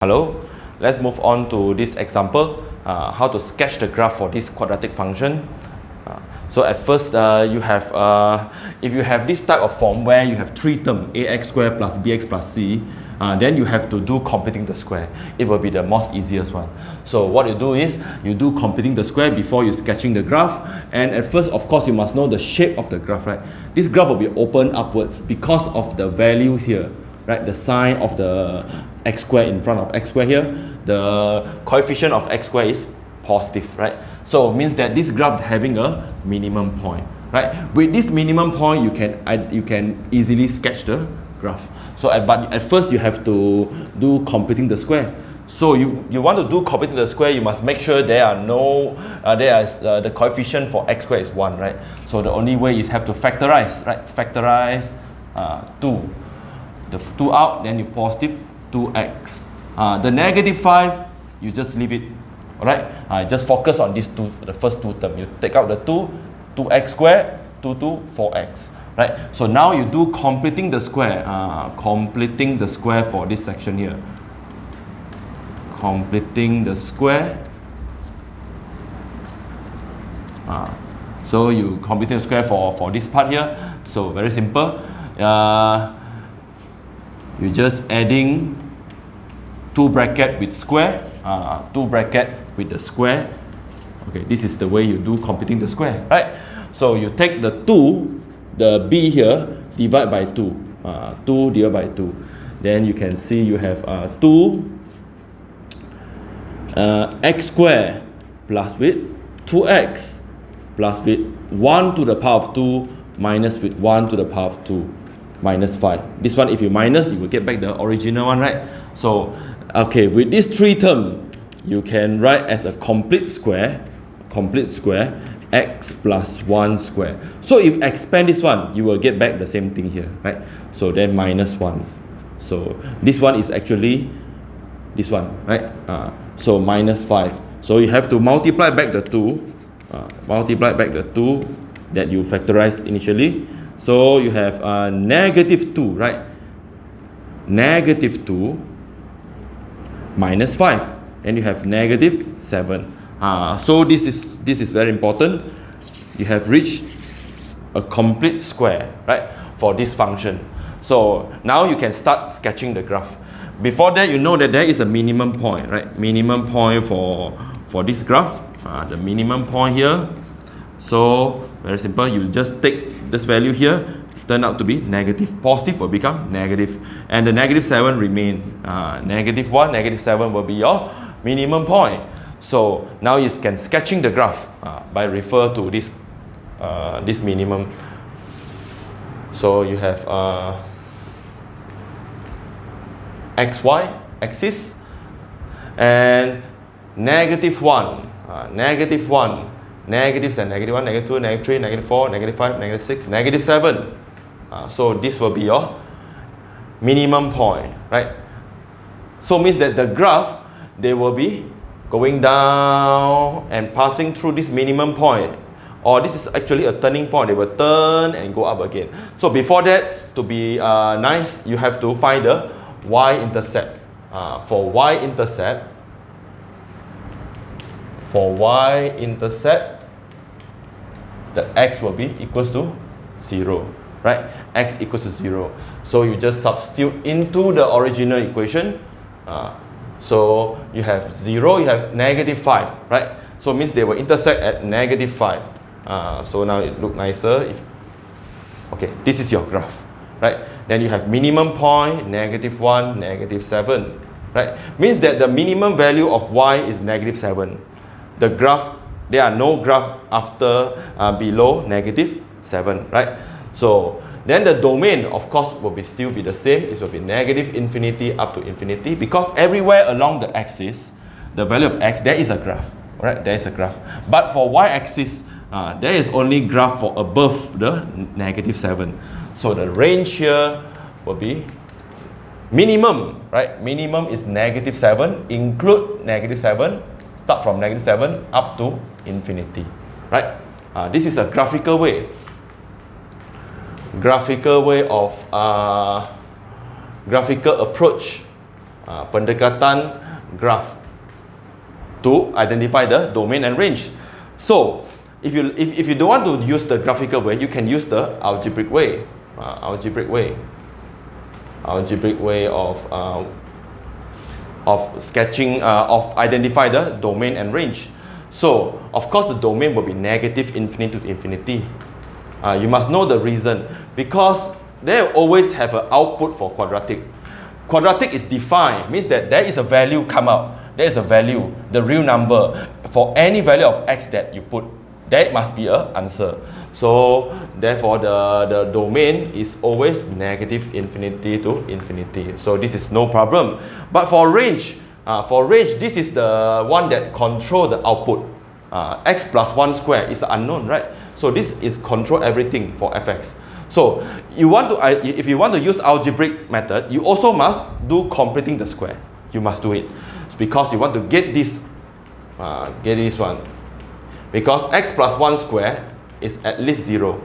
Hello, let's move on to this example, how to sketch the graph for this quadratic function. So at first, you have, if you have this type of form where you have three terms, ax squared plus bx plus c, then you have to do completing the square. It will be the most easiest one. So what you do is, you do completing the square before you sketching the graph. And at first, of course, you must know the shape of the graph, right? This graph will be open upwards because of the value here, right? The sign of the x squared in front of x squared here, the coefficient of x squared is positive, right? So it means that this graph having a minimum point, right? With this minimum point, you can easily sketch the graph. So but at first you have to do completing the square. So you want to do completing the square, you must make sure there are no the coefficient for x squared is 1, right? So the only way is have to factorize, right? Factorize 2. The 2 out, then you positive 2x. The negative 5, you just leave it. Alright? Just focus on these two, the first two terms. You take out the 2x squared, 2, 4x. Right? So now you do completing the square. Completing the square for this section here. Completing the square. So you completing the square for this part here. So very simple. You just adding 2 bracket with square, 2 bracket with the square. Okay, this is the way you do completing the square, right? So you take the 2, the b here, divide by 2, 2 divided by 2. Then you can see you have 2 x squared plus with 2x plus with 1 to the power of 2 minus with 1 to the power of 2. Minus 5. This one, if you minus, you will get back the original one, right? So, okay, with these three terms, you can write as a complete square, x plus 1 square. So if you expand this one, you will get back the same thing here, right? So then minus 1. So this one is actually this one, right? So minus 5. So you have to multiply back the 2, that you factorized initially. So you have negative 2, right? Negative 2 minus 5. And you have negative 7. So this is very important. You have reached a complete square, right? For this function. So now you can start sketching the graph. Before that, you know that there is a minimum point, right? Minimum point for this graph. The minimum point here. So very simple, you just take this value here, turn out to be negative. Positive will become negative, and the negative 7 remain. Negative 1, negative 7 will be your minimum point. So now you can sketching the graph by refer to this this minimum. So you have xy axis and negative 1, negative 1. Negatives and negative 1, negative 2, negative 3, negative 4, negative 5, negative 6, negative 7. So this will be your minimum point, right? So means that the graph, they will be going down and passing through this minimum point. Or this is actually a turning point. They will turn and go up again. So before that, to be nice, you have to find the Y-intercept. For Y-intercept, the x will be equals to 0, right? X equals to 0. So you just substitute into the original equation. So you have 0, you have negative 5, right? So it means they will intersect at negative 5. So now it looks nicer. Okay, this is your graph, right? Then you have minimum point, negative 1, negative 7, right? Means that the minimum value of y is negative 7. The graph, there are no graph after below negative 7, right? So then the domain, of course, will still be the same. It will be negative infinity up to infinity, because everywhere along the axis, the value of x, there is a graph, right? There is a graph. But for y-axis, there is only graph for above the negative 7. So the range here will be minimum, right? Minimum is negative 7, include negative 7. Start from negative 7 up to infinity, right? This is a graphical way of graphical approach pendekatan graph to identify the domain and range. So if you don't want to use the graphical way, you can use the algebraic way. Algebraic way of sketching, of identify the domain and range. So of course the domain will be negative infinity to infinity. You must know the reason, because they always have an output for quadratic. Quadratic is defined, means that there is a value come out. There is a value, the real number. For any value of x that you put, there must be an answer. So therefore the domain is always negative infinity to infinity. So this is no problem. But for range, this is the one that control the output. X plus 1 square is unknown, right? So this is control everything for fx. So if you want to use algebraic method, you also must do completing the square. You must do it because you want to get this one. Because x plus 1 square is at least 0.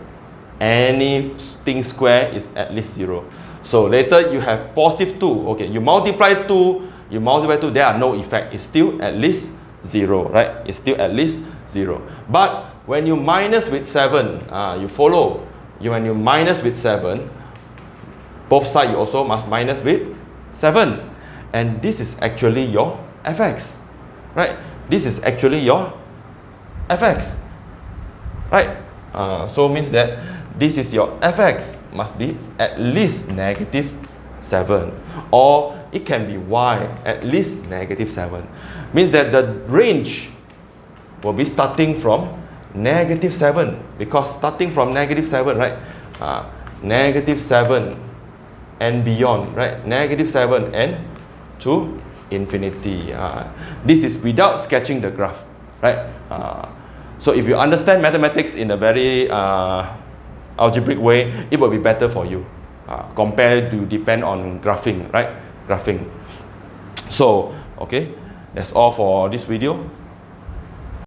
Anything square is at least 0. So later you have positive 2. Okay, you multiply 2, there are no effect. It's still at least 0, right? It's still at least 0. But when you minus with 7, you follow. When you minus with 7, both sides you also must minus with 7. And this is actually your fx, right? This is actually your fx, right? So means that this is your fx must be at least negative 7, or it can be y at least negative 7. Means that the range will be starting from negative 7, because starting from negative 7, right? Negative 7 and beyond, right? Negative 7 and to infinity. This is without sketching the graph, right? So if you understand mathematics in a very algebraic way, it will be better for you compared to depend on graphing, right? Graphing. So, okay, that's all for this video.